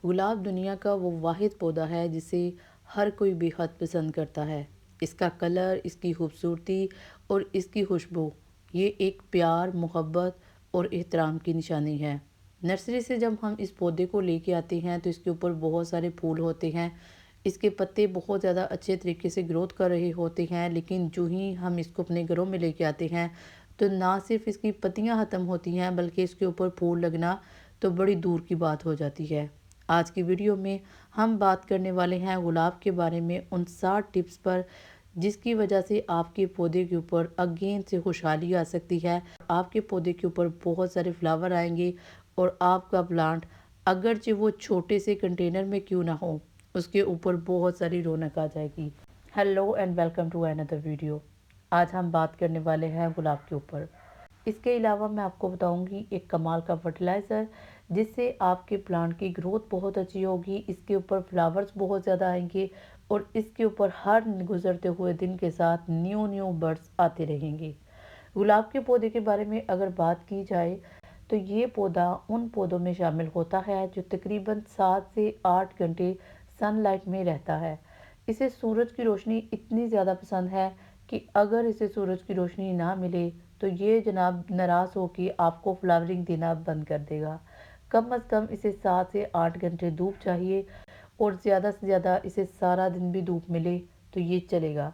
गुलाब दुनिया का वो वाहिद पौधा है जिसे हर कोई बेहद पसंद करता है। इसका कलर, इसकी खूबसूरती और इसकी खुशबू ये एक प्यार, मोहब्बत और एहतराम की निशानी है। नर्सरी से जब हम इस पौधे को लेके आते हैं तो इसके ऊपर बहुत सारे फूल होते हैं। इसके पत्ते बहुत ज़्यादा अच्छे तरीके से ग्रोथ कर रहे होते हैं, लेकिन जो ही हम इसको अपने घरों में लेके आते हैं तो ना सिर्फ इसकी पत्तियां ख़त्म होती हैं बल्कि इसके ऊपर फूल लगना तो बड़ी दूर की बात हो जाती है। आज की वीडियो में हम बात करने वाले हैं गुलाब के बारे में, उन 60 टिप्स पर जिसकी वजह से आपके पौधे के ऊपर अगेन से खुशहाली आ सकती है। आपके पौधे के ऊपर बहुत सारे फ्लावर आएंगे और आपका प्लांट अगरचे वो छोटे से कंटेनर में क्यों ना हो, उसके ऊपर बहुत सारी रौनक आ जाएगी। Hello and welcome to another video. आज हम बात करने वाले हैं गुलाब के ऊपर। इसके अलावा मैं आपको बताऊंगी एक कमाल का फर्टिलाइज़र जिससे आपके प्लांट की ग्रोथ बहुत अच्छी होगी। इसके ऊपर फ्लावर्स बहुत ज़्यादा आएंगे और इसके ऊपर हर गुजरते हुए दिन के साथ न्यू न्यू बर्ड्स आते रहेंगे। गुलाब के पौधे के बारे में अगर बात की जाए तो ये पौधा उन पौधों में शामिल होता है जो तकरीबन 7 से 8 घंटे सनलाइट में रहता है। इसे सूरज की रोशनी इतनी ज़्यादा पसंद है कि अगर इसे सूरज की रोशनी ना मिले तो ये जनाब नाराज़ हो कि आपको फ्लावरिंग देना बंद कर देगा। कम अज़ कम इसे 7 से 8 घंटे धूप चाहिए और ज़्यादा से ज़्यादा इसे सारा दिन भी धूप मिले तो ये चलेगा।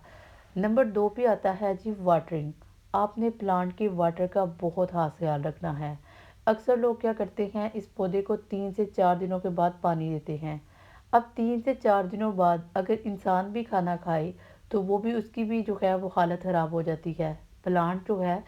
नंबर 2 पे आता है जी वाटरिंग। आपने प्लांट के वाटर का बहुत खास ख्याल रखना है। अक्सर लोग क्या करते हैं, इस पौधे को 3 से 4 दिनों के बाद पानी देते हैं। अब 3 से 4 दिनों बाद अगर इंसान भी खाना खाए तो वो भी उसकी भी जो है वो हालत ख़राब हो जाती है। प्लांट जो है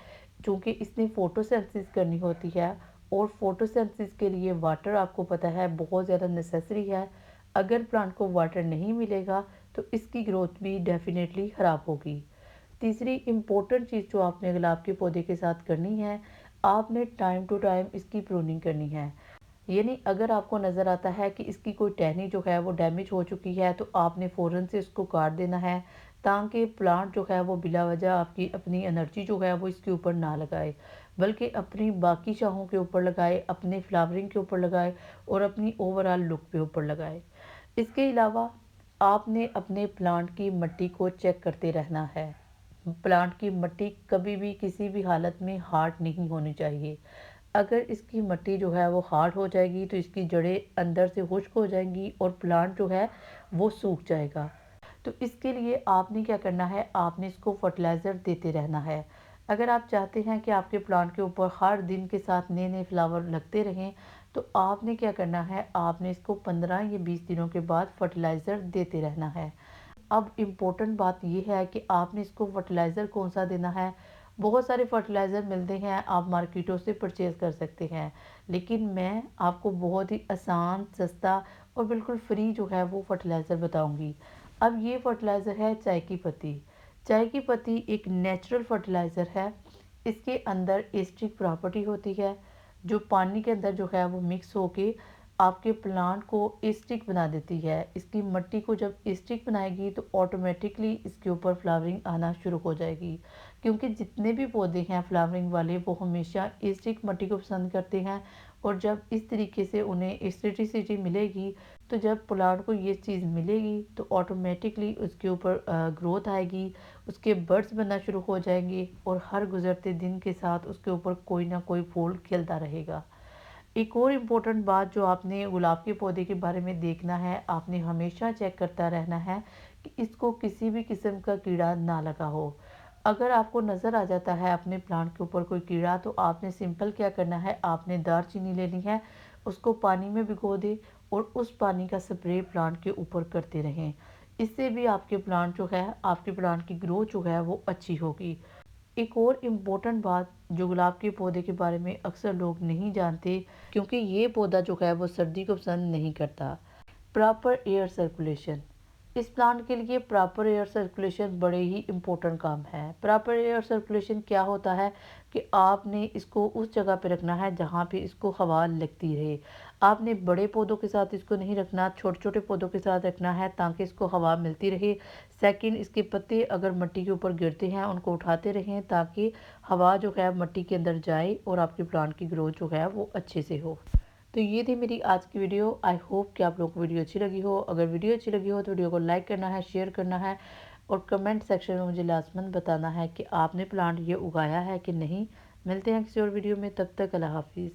चूँकि इसने फोटोसिंथेसिस करनी होती है और फोटोसिंथेसिस के लिए वाटर आपको पता है बहुत ज़्यादा नेसेसरी है। अगर प्लांट को वाटर नहीं मिलेगा तो इसकी ग्रोथ भी डेफिनेटली ख़राब होगी। तीसरी इम्पोर्टेंट चीज़ जो आपने गुलाब के पौधे के साथ करनी है, आपने टाइम टू टाइम इसकी प्रूनिंग करनी है। यानी अगर आपको नज़र आता है कि इसकी कोई टहनी जो है वो डैमेज हो चुकी है तो आपने फ़ौरन से इसको काट देना है, ताकि प्लांट जो है वो बिला वजह आपकी अपनी एनर्जी जो है वो इसके ऊपर ना लगाए, बल्कि अपनी बाकी शाखों के ऊपर लगाए, अपने फ्लावरिंग के ऊपर लगाए और अपनी ओवरऑल लुक पे ऊपर लगाए। इसके अलावा आपने अपने प्लांट की मिट्टी को चेक करते रहना है। प्लांट की मिट्टी कभी भी किसी भी हालत में हार्ड नहीं होनी चाहिए। अगर इसकी मिट्टी जो है वो हार्ड हो जाएगी तो इसकी जड़ें अंदर से खुश्क हो जाएंगी और प्लांट जो है वो सूख जाएगा। तो इसके लिए आपने क्या करना है, आपने इसको फर्टिलाइज़र देते रहना है। अगर आप चाहते हैं कि आपके प्लांट के ऊपर हर दिन के साथ नए नए फ्लावर लगते रहें तो आपने क्या करना है, आपने इसको 15 या 20 दिनों के बाद फर्टिलाइज़र देते रहना है। अब इम्पोर्टेंट बात यह है कि आपने इसको फर्टिलाइज़र कौन सा देना है। बहुत सारे फर्टिलाइज़र मिलते हैं, आप मार्केटों से परचेज़ कर सकते हैं, लेकिन मैं आपको बहुत ही आसान, सस्ता और बिल्कुल फ्री जो है वो फर्टिलाइज़र बताऊंगी। अब ये फर्टिलाइज़र है चाय की पत्ती। चाय की पत्ती एक नेचुरल फर्टिलाइज़र है। इसके अंदर एसिडिक प्रॉपर्टी होती है जो पानी के अंदर जो है वो मिक्स होके आपके प्लांट को एसिडिक बना देती है। इसकी मिट्टी को जब एसिडिक बनाएगी तो ऑटोमेटिकली इसके ऊपर फ्लावरिंग आना शुरू हो जाएगी, क्योंकि जितने भी पौधे हैं फ्लावरिंग वाले वो हमेशा एसिडिक मिट्टी को पसंद करते हैं। और जब इस तरीके से उन्हें एसिडिसिटी मिलेगी तो जब प्लांट को ये चीज़ मिलेगी तो ऑटोमेटिकली उसके ऊपर ग्रोथ आएगी, उसके बर्ड्स बनना शुरू हो जाएंगे और हर गुजरते दिन के साथ उसके ऊपर कोई ना कोई फूल खिलता रहेगा। एक और इम्पोर्टेंट बात जो आपने गुलाब के पौधे के बारे में देखना है, आपने हमेशा चेक करता रहना है कि इसको किसी भी किस्म का कीड़ा ना लगा हो। अगर आपको नज़र आ जाता है अपने प्लांट के ऊपर कोई कीड़ा तो आपने सिंपल क्या करना है, आपने दालचीनी लेनी है, उसको पानी में भिगो दे और उस पानी का स्प्रे प्लांट के ऊपर करते रहें। इससे भी आपके प्लांट जो है, आपके प्लांट की ग्रोथ जो है वो अच्छी होगी। एक और इम्पोर्टेंट बात जो गुलाब के पौधे के बारे में अक्सर लोग नहीं जानते, क्योंकि ये पौधा जो है वो सर्दी को पसंद नहीं करता, प्रॉपर एयर सर्कुलेशन। इस प्लांट के लिए प्रॉपर एयर सर्कुलेशन बड़े ही इम्पोर्टेंट काम है। प्रॉपर एयर सर्कुलेशन क्या होता है कि आपने इसको उस जगह पे रखना है जहाँ पे इसको हवा लगती रहे। आपने बड़े पौधों के साथ इसको नहीं रखना, छोटे छोटे पौधों के साथ रखना है ताकि इसको हवा मिलती रहे। सेकंड, इसके पत्ते अगर मिट्टी के ऊपर गिरते हैं उनको उठाते रहें ताकि हवा जो है मिट्टी के अंदर जाए और आपके प्लांट की ग्रोथ जो है वो अच्छे से हो। तो ये थी मेरी आज की वीडियो। आई होप कि आप लोगों को वीडियो अच्छी लगी हो। अगर वीडियो अच्छी लगी हो तो वीडियो को लाइक करना है, शेयर करना है और कमेंट सेक्शन में मुझे लाजमन बताना है कि आपने प्लांट ये उगाया है कि नहीं। मिलते हैं किसी और वीडियो में, तब तक अल्लाह हाफिज़।